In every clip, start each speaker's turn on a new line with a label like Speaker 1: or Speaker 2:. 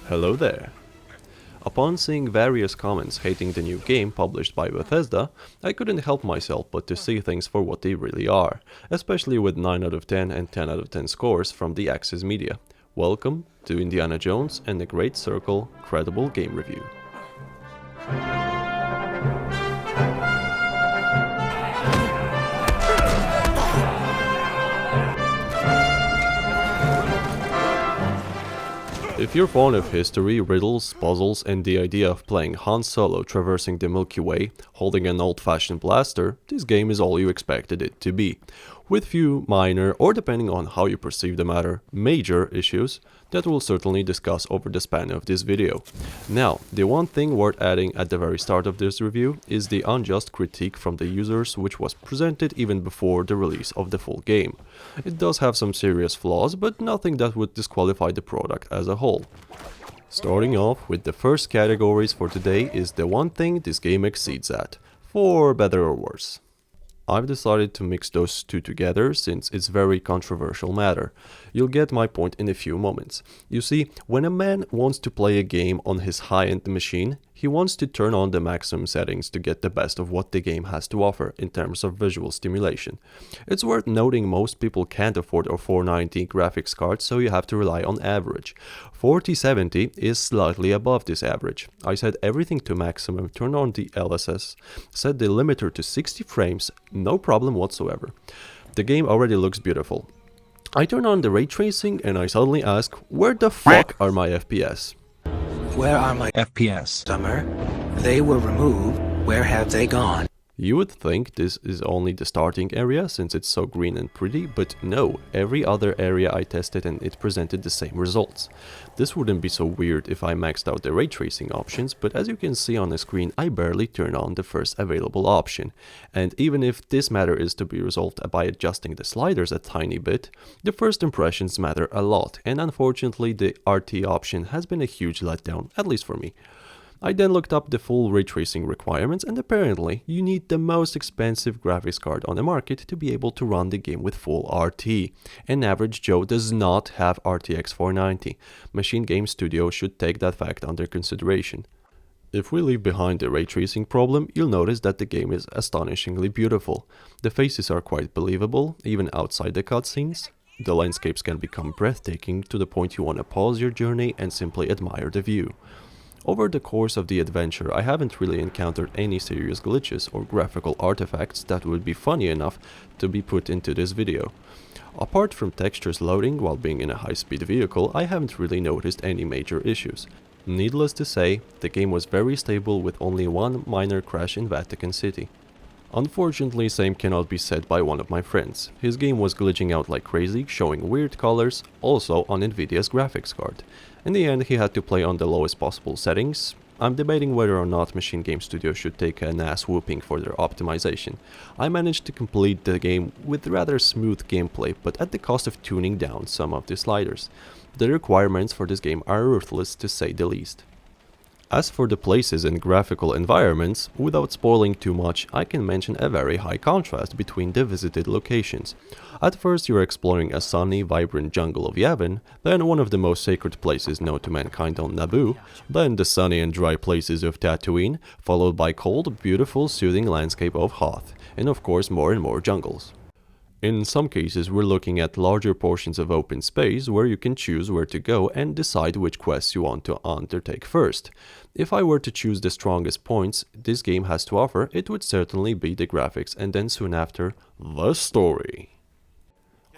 Speaker 1: Hello there. Upon seeing various comments hating the new game published by Bethesda, I couldn't help myself but to see things for what they really are, especially with 9 out of 10 and 10 out of 10 scores from the Axis Media. Welcome to Indiana Jones and the Great Circle Credible Game Review. If you're fond of history, riddles, puzzles, and the idea of playing Han Solo traversing the Milky Way, holding an old-fashioned blaster, this game is all you expected it to be. With few minor, or depending on how you perceive the matter, major issues that we'll certainly discuss over the span of this video. Now, the one thing worth adding at the very start of this review is the unjust critique from the users which was presented even before the release of the full game. It does have some serious flaws, but nothing that would disqualify the product as a whole. Starting off with the first categories for today is the one thing this game exceeds at, for better or worse. I've decided to mix those two together since it's very controversial matter. You'll get my point in a few moments. You see, when a man wants to play a game on his high-end machine, he wants to turn on the maximum settings to get the best of what the game has to offer in terms of visual stimulation. It's worth noting most people can't afford a 490 graphics card, so you have to rely on average. 4070 is slightly above this average. I set everything to maximum, turn on the LSS, set the limiter to 60 frames, no problem whatsoever. The game already looks beautiful. I turn on the ray tracing and I suddenly ask, where the fuck are my FPS?
Speaker 2: Where are my FPS, Summer? They were removed. Where have they gone?
Speaker 1: You would think this is only the starting area since it's so green and pretty, but no, every other area I tested and it presented the same results. This wouldn't be so weird if I maxed out the ray tracing options, but as you can see on the screen, I barely turn on the first available option. And even if this matter is to be resolved by adjusting the sliders a tiny bit, the first impressions matter a lot, and unfortunately the RT option has been a huge letdown, at least for me. I then looked up the full ray tracing requirements, and apparently you need the most expensive graphics card on the market to be able to run the game with full RT. An average Joe does not have RTX 490. Machine Game Studio should take that fact under consideration. If we leave behind the ray tracing problem, you'll notice that the game is astonishingly beautiful. The faces are quite believable, even outside the cutscenes. The landscapes can become breathtaking to the point you want to pause your journey and simply admire the view. Over the course of the adventure, I haven't really encountered any serious glitches or graphical artifacts that would be funny enough to be put into this video. Apart from textures loading while being in a high-speed vehicle, I haven't really noticed any major issues. Needless to say, the game was very stable with only one minor crash in Vatican City. Unfortunately, same cannot be said by one of my friends. His game was glitching out like crazy, showing weird colors, also on Nvidia's graphics card. In the end, he had to play on the lowest possible settings. I'm debating whether or not Machine Game Studio should take an ass whooping for their optimization. I managed to complete the game with rather smooth gameplay, but at the cost of tuning down some of the sliders. The requirements for this game are ruthless to say the least. As for the places and graphical environments, without spoiling too much, I can mention a very high contrast between the visited locations. At first you're exploring a sunny, vibrant jungle of Yavin, then one of the most sacred places known to mankind on Naboo, then the sunny and dry places of Tatooine, followed by cold, beautiful, soothing landscape of Hoth, and of course more and more jungles. In some cases we're looking at larger portions of open space where you can choose where to go and decide which quests you want to undertake first. If I were to choose the strongest points this game has to offer, it would certainly be the graphics and then soon after, the story.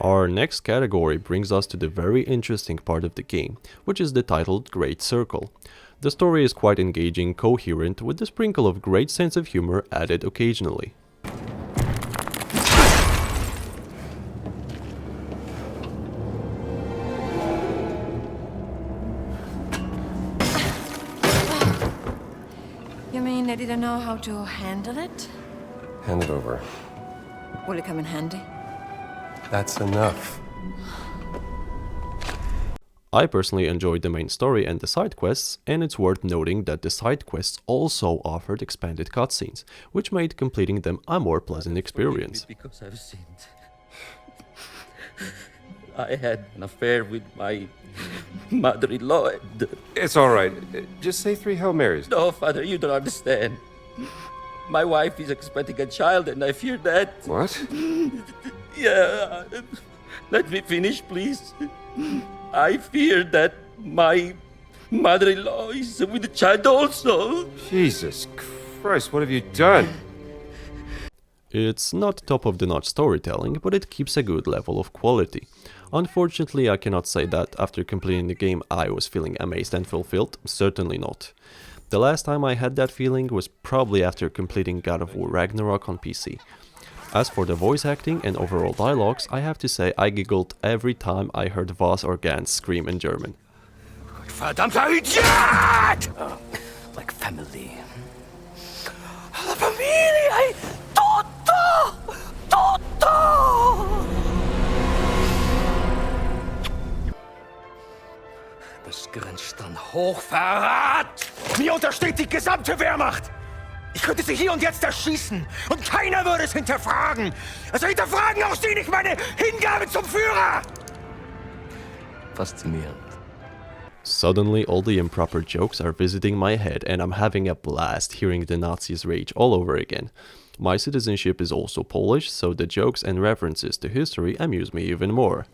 Speaker 1: Our next category brings us to the very interesting part of the game, which is the titled Great Circle. The story is quite engaging, coherent, with a sprinkle of great sense of humor added occasionally.
Speaker 3: You mean they didn't know how to handle it?
Speaker 4: Hand it over.
Speaker 3: Will it come in handy?
Speaker 4: That's enough.
Speaker 1: I personally enjoyed the main story and the side quests, and it's worth noting that the side quests also offered expanded cutscenes, which made completing them a more pleasant experience.
Speaker 5: Because I've sinned. I had an affair with my mother-in-law.
Speaker 4: It's all right. Just say 3 Hail Marys.
Speaker 5: No, Father, you don't understand. My wife is expecting a child, and I fear that.
Speaker 4: What?
Speaker 5: Yeah, let me finish, please. I fear that my mother-in-law is with the child also.
Speaker 4: Jesus Christ, what have you done?
Speaker 1: It's not top-of-the-notch storytelling, but it keeps a good level of quality. Unfortunately, I cannot say that after completing the game I was feeling amazed and fulfilled, certainly not. The last time I had that feeling was probably after completing God of War Ragnarok on PC. As for the voice acting and overall dialogues, I have to say I giggled every time I heard Voss or Gans scream in German.
Speaker 2: Verdammter Idiot!
Speaker 6: Like family.
Speaker 2: La Familie! Toto! Toto!
Speaker 6: Das grenzt an Hochverrat!
Speaker 2: Mir untersteht die gesamte Wehrmacht! Ich könnte sie hier und jetzt erschießen und keiner würde es hinterfragen! Also hinterfragen auch Sie nicht meine Hingabe zum Führer!
Speaker 6: Faszinierend.
Speaker 1: Suddenly all the improper jokes are visiting my head and I'm having a blast hearing the Nazis rage all over again. My citizenship is also Polish, so the jokes and references to history amuse me even more.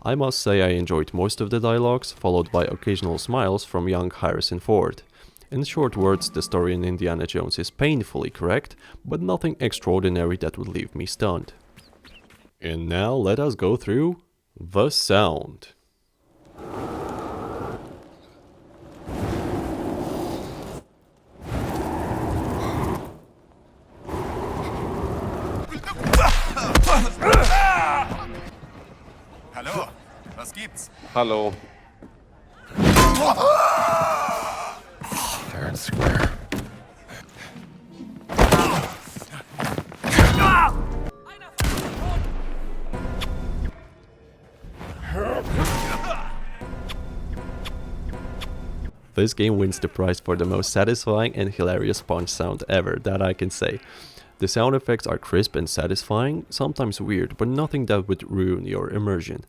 Speaker 1: I must say I enjoyed most of the dialogues, followed by occasional smiles from young Harrison Ford. In short words, the story in Indiana Jones is painfully correct, but nothing extraordinary that would leave me stunned. And now let us go through the sound.
Speaker 7: Hallo, was gibt's?
Speaker 4: Hello. Fair and square.
Speaker 1: This game wins the prize for the most satisfying and hilarious punch sound ever, that I can say. The sound effects are crisp and satisfying, sometimes weird, but nothing that would ruin your immersion.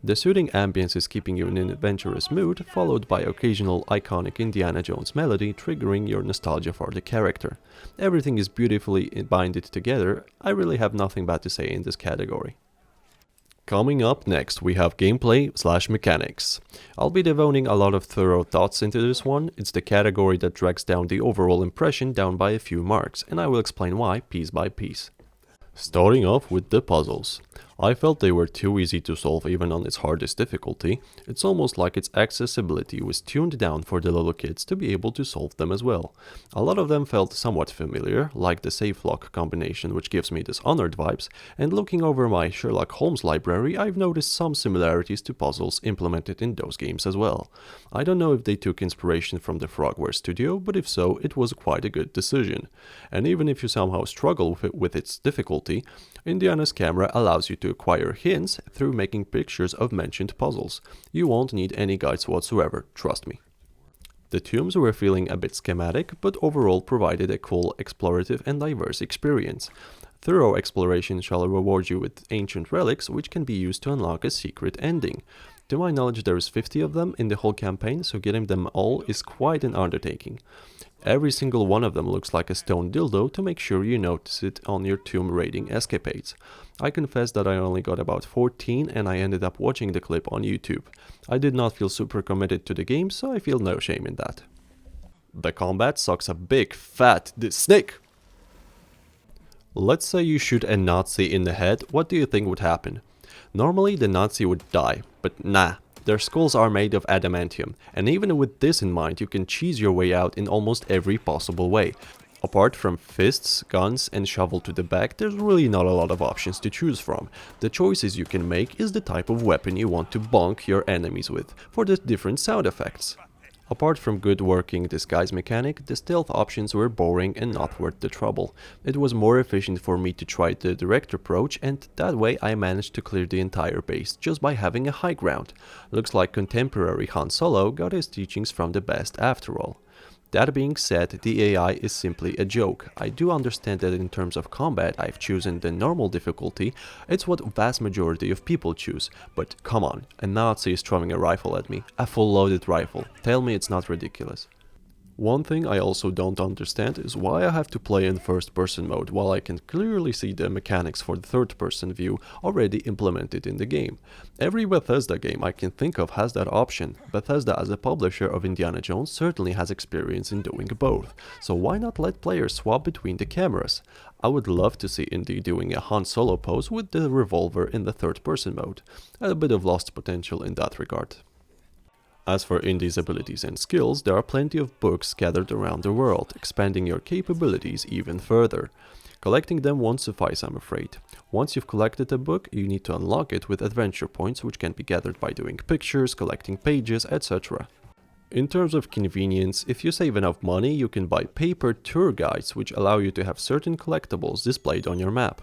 Speaker 1: The soothing ambience is keeping you in an adventurous mood, followed by occasional iconic Indiana Jones melody triggering your nostalgia for the character. Everything is beautifully binded together. I really have nothing bad to say in this category. Coming up next, we have gameplay/mechanics. I'll be devoting a lot of thorough thoughts into this one. It's the category that drags down the overall impression down by a few marks, and I will explain why piece by piece. Starting off with the puzzles. I felt they were too easy to solve even on its hardest difficulty. It's almost like its accessibility was tuned down for the little kids to be able to solve them as well. A lot of them felt somewhat familiar, like the safe lock combination which gives me Dishonored vibes, and looking over my Sherlock Holmes library I've noticed some similarities to puzzles implemented in those games as well. I don't know if they took inspiration from the Frogware studio, but if so, it was quite a good decision. And even if you somehow struggle with its difficulty, Indiana's camera allows you to acquire hints through making pictures of mentioned puzzles. You won't need any guides whatsoever, trust me. The tombs were feeling a bit schematic, but overall provided a cool, explorative and diverse experience. Thorough exploration shall reward you with ancient relics which can be used to unlock a secret ending. To my knowledge there is 50 of them in the whole campaign, so getting them all is quite an undertaking. Every single one of them looks like a stone dildo to make sure you notice it on your tomb raiding escapades. I confess that I only got about 14 and I ended up watching the clip on YouTube. I did not feel super committed to the game, so I feel no shame in that. The combat sucks a big fat snake! Let's say you shoot a Nazi in the head, what do you think would happen? Normally the Nazi would die, but nah. Their skulls are made of adamantium, and even with this in mind you can cheese your way out in almost every possible way. Apart from fists, guns and shovel to the back, there's really not a lot of options to choose from. The choices you can make is the type of weapon you want to bonk your enemies with, for the different sound effects. Apart from good working disguise mechanic, the stealth options were boring and not worth the trouble. It was more efficient for me to try the direct approach, and that way I managed to clear the entire base just by having a high ground. Looks like contemporary Han Solo got his teachings from the best after all. That being said, the AI is simply a joke. I do understand that in terms of combat I've chosen the normal difficulty, it's what vast majority of people choose, but come on, a Nazi is throwing a rifle at me, a full loaded rifle, tell me it's not ridiculous. One thing I also don't understand is why I have to play in first person mode while I can clearly see the mechanics for the third person view already implemented in the game. Every Bethesda game I can think of has that option. Bethesda as a publisher of Indiana Jones certainly has experience in doing both, so why not let players swap between the cameras? I would love to see Indy doing a Han Solo pose with the revolver in the third person mode. A bit of lost potential in that regard. As for Indy's abilities and skills, there are plenty of books scattered around the world, expanding your capabilities even further. Collecting them won't suffice, I'm afraid. Once you've collected a book, you need to unlock it with adventure points, which can be gathered by doing pictures, collecting pages, etc. In terms of convenience, if you save enough money, you can buy paper tour guides which allow you to have certain collectibles displayed on your map.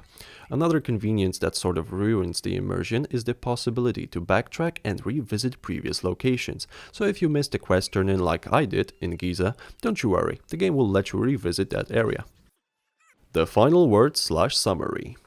Speaker 1: Another convenience that sort of ruins the immersion is the possibility to backtrack and revisit previous locations. So if you missed a quest turn-in like I did in Giza, don't you worry, the game will let you revisit that area. The final word / summary.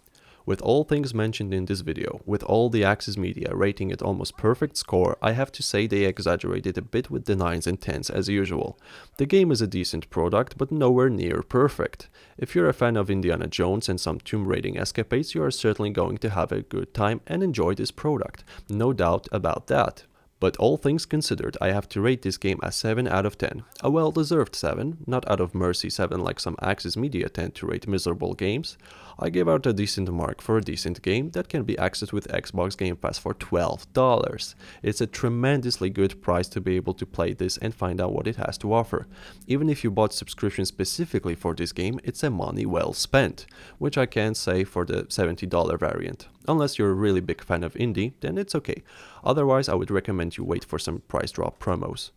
Speaker 1: With all things mentioned in this video, with all the Axis media rating it almost perfect score, I have to say they exaggerated a bit with the 9s and 10s as usual. The game is a decent product, but nowhere near perfect. If you're a fan of Indiana Jones and some tomb raiding escapades, you are certainly going to have a good time and enjoy this product, no doubt about that. But all things considered, I have to rate this game a 7 out of 10. A well-deserved 7, not out of mercy 7 like some Axis media tend to rate miserable games. I give out a decent mark for a decent game that can be accessed with Xbox Game Pass for $12. It's a tremendously good price to be able to play this and find out what it has to offer. Even if you bought subscription specifically for this game, it's a money well spent, which I can't say for the $70 variant. Unless you're a really big fan of Indy, then it's okay. Otherwise, I would recommend you wait for some price drop promos.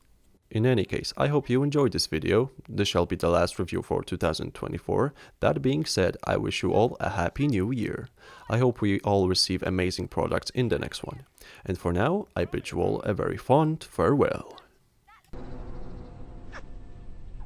Speaker 1: In any case, I hope you enjoyed this video. This shall be the last review for 2024. That being said, I wish you all a happy new year. I hope we all receive amazing products in the next one. And for now, I bid you all a very fond farewell.